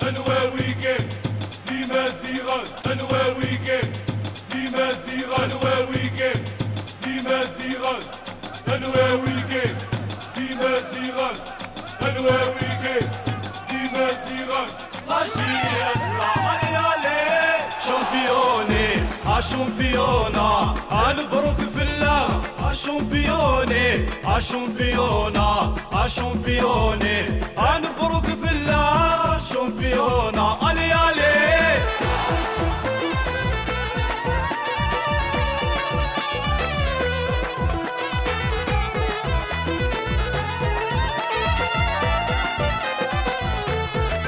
انواوي جيم ديما زيغان انواوي جيم ديما زيغان انواوي جيم ديما زيغان انواوي جيم ديما زيغان انواوي جيم ديما زيغان ماشي اسرع يالي شامبيوني شامبيونا نبروك في الله شامبيوني شامبيونا شامبيوني نبروك في الله شامبيونا يالي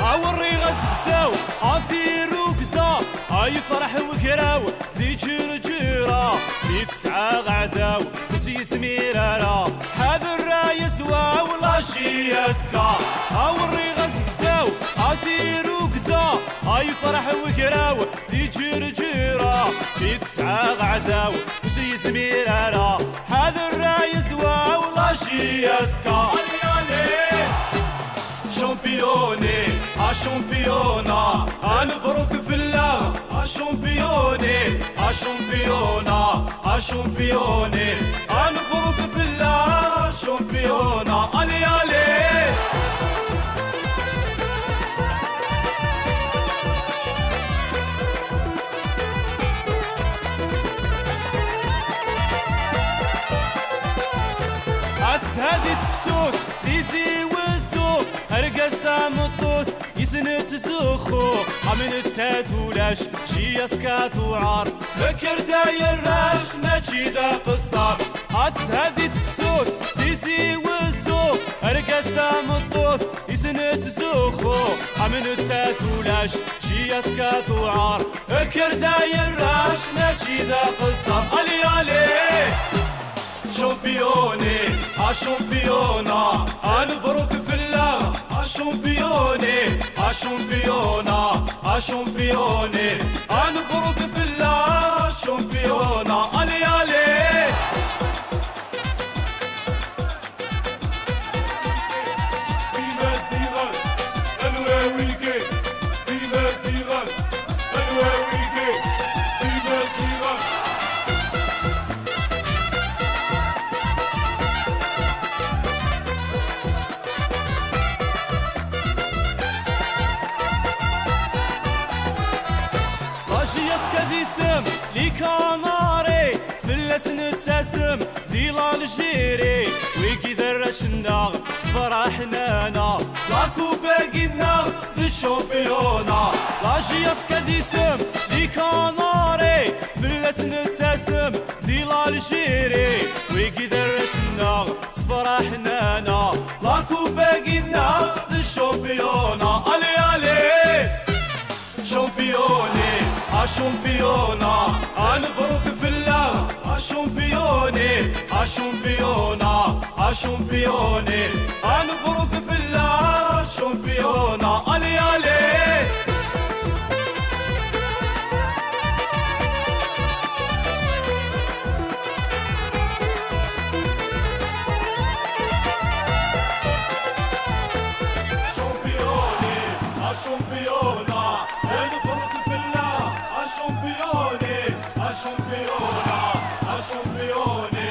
اوري غزكساو اثيرو كسا اي فرح وكراو ذي جرجيرة في تسعة غعداو وسي سميرارا هذا الرايس واو لاشي يسكا اوري غزكساو اثيرو كسا اي فرح وكراو ذي جرجيرة في تسعة غعداو وسي سميرارا هذا الرايس واو لاشي يسكا شامبيوني شامبيونا نبروك في الله شامبيوني شامبيونا شامبيوني نبروك في الله شامبيونا يالي هادي تفسوس ديزي وزو هرقستا مطوس يسنت سخو عمل تساتولاش شي يسكاتو عار فكر داير راش ماشي ذا قصار هادي تفسوس ديزي وزو هرقستا مطوس يسنت سخو عمل تساتولاش شي يسكاتو عار فكر داير راش ماشي ذا قصار يالي شامبيوني شامبيونا نبروك في الله شامبيوني شامبيونا شامبيوني نبروك في الله شامبيونا يالي ديما زيغان انواوي جيم ديما زيغان انواوي جيم ديما زيغان يسكا ذي سم لي كاناري في اللسن تسم ذي لالجيري ويكي درشنا صفرا حنانا لاكو باقينا ذي الشامبيونا لاجي يسكا ذي سم لي كاناري في اللسن تسم ذي لالجيري ويكي درشنا صفرا حنانا لاكو باقينا ذي الشامبيونا يالي شامبيوني شامبيونا نبروك في الله شامبيوني شامبيونا شامبيوني نبروك في الله شامبيونا يالي شامبيوني شامبيونا نبروك في الله شامبيوني شامبيونا شامبيوني